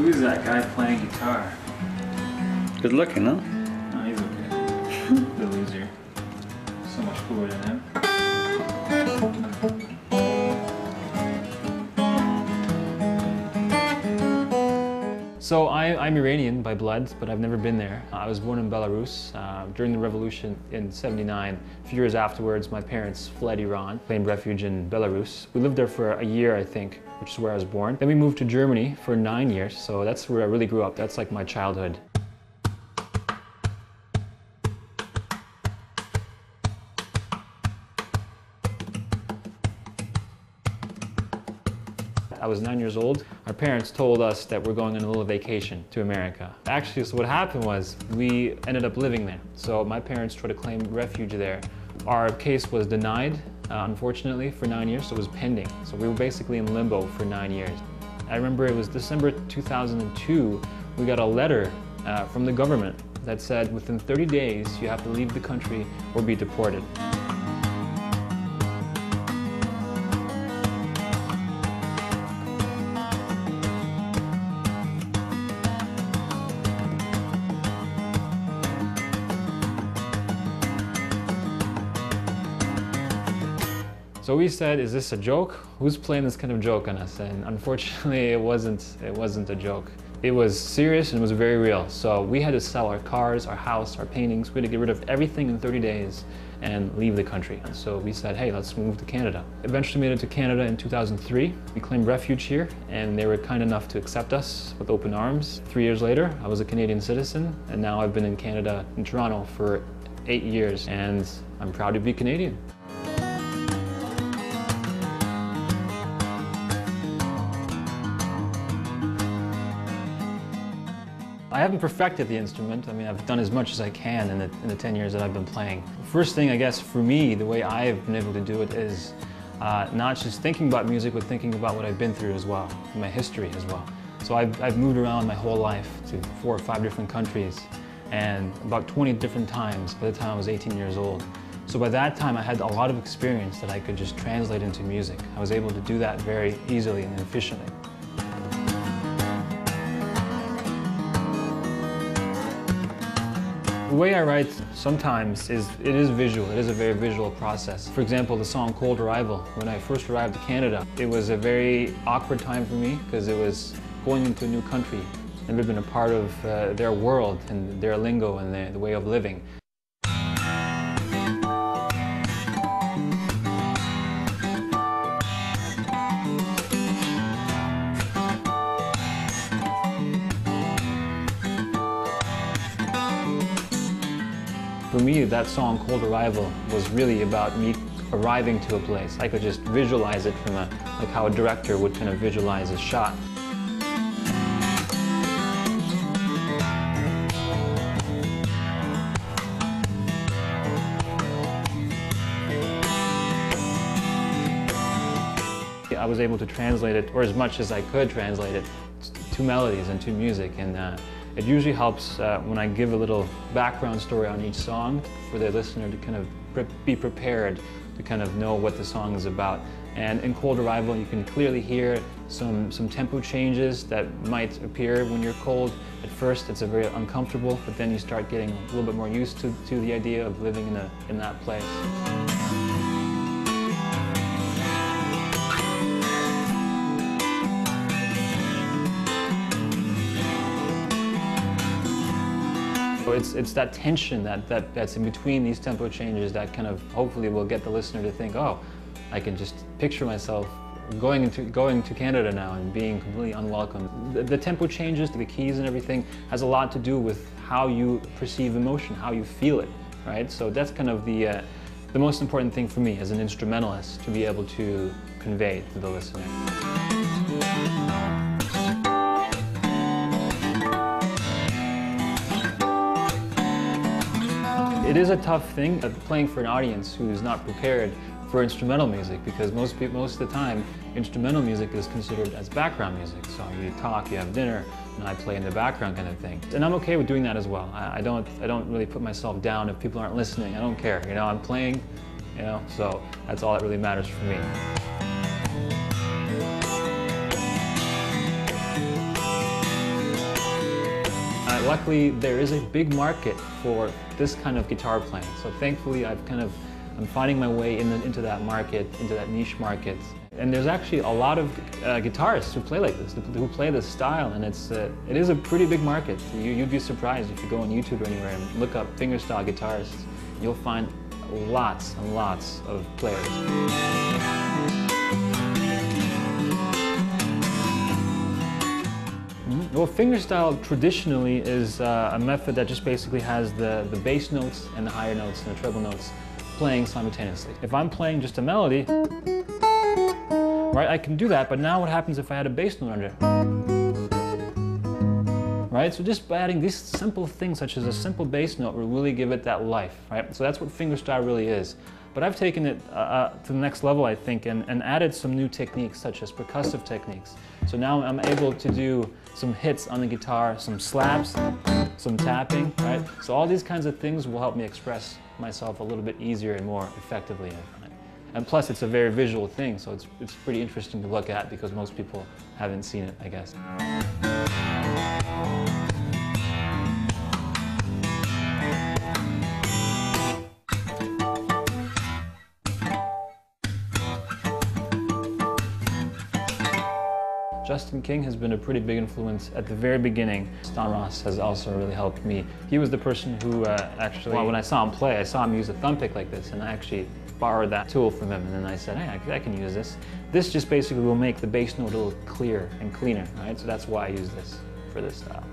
Who is that guy playing guitar? Good looking, huh? Oh, he's okay. The loser. So much cooler than him. So I'm Iranian by blood, but I've never been there. I was born in Belarus during the revolution in '79. A few years afterwards, my parents fled Iran, claimed refuge in Belarus. We lived there for a year, I think, which is where I was born. Then we moved to Germany for 9 years, so that's where I really grew up. That's like my childhood. I was 9 years old. Our parents told us that we're going on a little vacation to America. Actually, so what happened was we ended up living there. So my parents tried to claim refuge there. Our case was denied, unfortunately, for 9 years, so it was pending. So we were basically in limbo for 9 years. I remember it was December 2002, we got a letter from the government that said within 30 days you have to leave the country or be deported. So we said, is this a joke? Who's playing this kind of joke on us? And unfortunately, it wasn't a joke. It was serious and it was very real. So we had to sell our cars, our house, our paintings. We had to get rid of everything in 30 days and leave the country. So we said, hey, let's move to Canada. Eventually made it to Canada in 2003. We claimed refuge here and they were kind enough to accept us with open arms. 3 years later, I was a Canadian citizen and now I've been in Canada, in Toronto, for 8 years and I'm proud to be Canadian. I haven't perfected the instrument. I mean, I've done as much as I can in the 10 years that I've been playing. First thing, I guess, for me, the way I've been able to do it is not just thinking about music, but thinking about what I've been through as well, my history as well. So I've moved around my whole life to 4 or 5 different countries and about 20 different times by the time I was 18 years old. So by that time, I had a lot of experience that I could just translate into music. I was able to do that very easily and efficiently. The way I write sometimes it is visual. It is a very visual process. For example, the song Cold Arrival. When I first arrived to Canada, it was a very awkward time for me because it was going into a new country. Never been a part of their world and their lingo and the way of living. For me, that song, Cold Arrival, was really about me arriving to a place. I could just visualize it from like how a director would kind of visualize a shot. I was able to translate it, or as much as I could translate it, to melodies and to music. And it usually helps when I give a little background story on each song for the listener to kind of be prepared to kind of know what the song is about. And in Cold Arrival, you can clearly hear some tempo changes that might appear when you're cold. At first, it's very uncomfortable, but then you start getting a little bit more used to the idea of living in that place. It's that tension that's in between these tempo changes that kind of hopefully will get the listener to think, oh, I can just picture myself going to Canada now and being completely unwelcome. The tempo changes, the keys and everything has a lot to do with how you perceive emotion, how you feel it, right? So that's kind of the most important thing for me as an instrumentalist to be able to convey to the listener. It is a tough thing playing for an audience who is not prepared for instrumental music, because most of the time instrumental music is considered as background music. So you talk, you have dinner, and I play in the background kind of thing. And I'm okay with doing that as well. I don't really put myself down if people aren't listening. I don't care. You know, I'm playing, you know, so that's all that really matters for me. luckily there is a big market for this kind of guitar playing. So thankfully I'm finding my way into that market, into that niche market. And there's actually a lot of guitarists who play like this, who play this style, and it is a pretty big market. You'd be surprised if you go on YouTube or anywhere and look up fingerstyle guitarists. You'll find lots and lots of players. Well, fingerstyle traditionally is a method that just basically has the bass notes and the higher notes and the treble notes playing simultaneously. If I'm playing just a melody, right, I can do that, but now what happens if I add a bass note under? Right, so just by adding these simple things such as a simple bass note will really give it that life, right? So that's what fingerstyle really is. But I've taken it to the next level, I think, and added some new techniques such as percussive techniques. So now I'm able to do some hits on the guitar, some slaps, some tapping, right? So all these kinds of things will help me express myself a little bit easier and more effectively, I find. And plus it's a very visual thing, so it's pretty interesting to look at because most people haven't seen it, I guess. Justin King has been a pretty big influence at the very beginning. Stan Ross has also really helped me. He was the person who actually, well, when I saw him play, I saw him use a thumb pick like this, and I actually borrowed that tool from him, and then I said, hey, I can use this. This just basically will make the bass note a little clearer and cleaner, right? So that's why I use this for this style.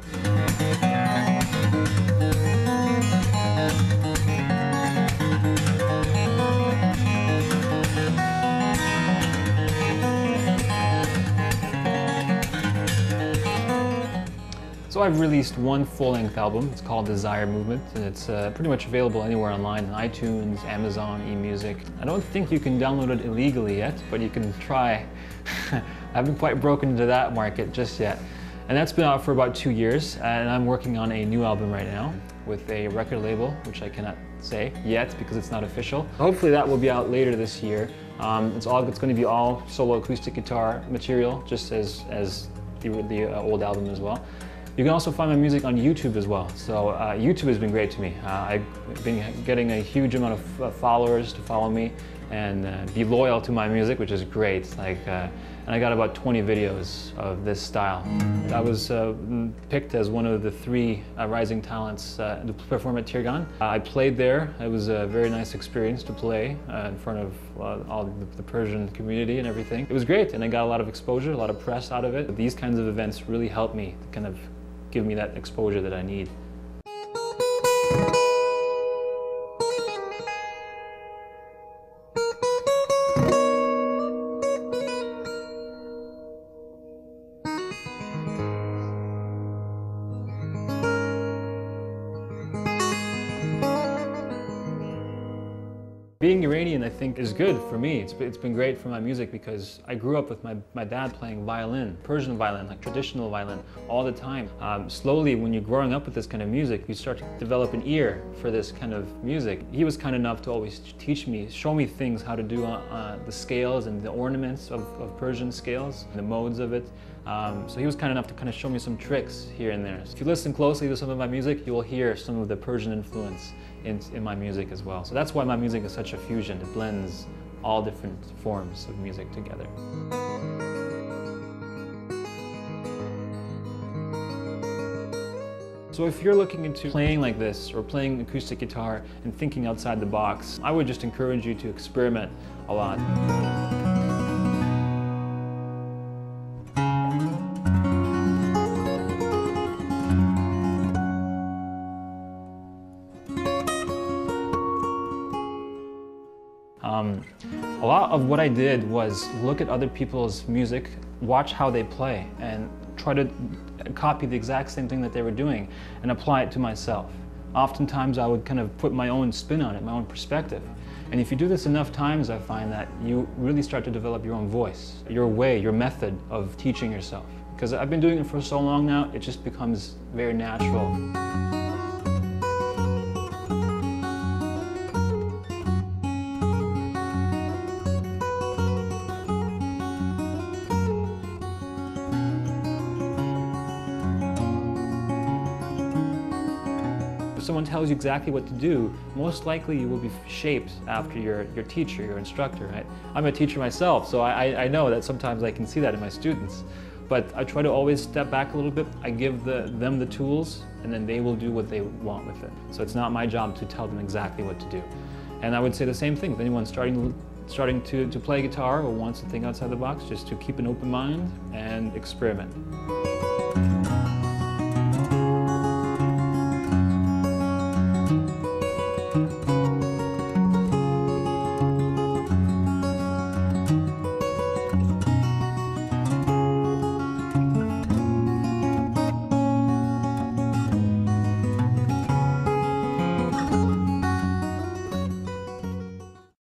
So I've released one full-length album. It's called Desire Movement, and it's pretty much available anywhere online, on iTunes, Amazon, eMusic. I don't think you can download it illegally yet, but you can try. I haven't quite broken into that market just yet. And that's been out for about 2 years, and I'm working on a new album right now with a record label, which I cannot say yet because it's not official. Hopefully that will be out later this year. It's going to be all solo acoustic guitar material, just as the old album as well. You can also find my music on YouTube as well. So YouTube has been great to me. I've been getting a huge amount of followers to follow me and be loyal to my music, which is great. And I got about 20 videos of this style. I was picked as one of the 3 rising talents to perform at Tirgan. I played there. It was a very nice experience to play in front of all the Persian community and everything. It was great, and I got a lot of exposure, a lot of press out of it. These kinds of events really help me to kind of give me that exposure that I need. Being Iranian, I think, is good for me. It's been great for my music because I grew up with my dad playing violin, Persian violin, like traditional violin, all the time. Slowly, when you're growing up with this kind of music, you start to develop an ear for this kind of music. He was kind enough to always teach me, show me things, how to do the scales and the ornaments of Persian scales, the modes of it. So he was kind enough to kind of show me some tricks here and there. So if you listen closely to some of my music, you will hear some of the Persian influence in my music as well. So that's why my music is such a fusion. It blends all different forms of music together. So if you're looking into playing like this or playing acoustic guitar and thinking outside the box, I would just encourage you to experiment a lot. A lot of what I did was look at other people's music, watch how they play, and try to copy the exact same thing that they were doing and apply it to myself. Oftentimes I would kind of put my own spin on it, my own perspective. And if you do this enough times, I find that you really start to develop your own voice, your way, your method of teaching yourself. Because I've been doing it for so long now, it just becomes very natural. someone tells you exactly what to do, most likely you will be shaped after your teacher, your instructor, right? I'm a teacher myself, so I know that sometimes I can see that in my students. But I try to always step back a little bit. I give them the tools, and then they will do what they want with it. So it's not my job to tell them exactly what to do. And I would say the same thing. If anyone's starting to play guitar or wants to think outside the box, just to keep an open mind and experiment.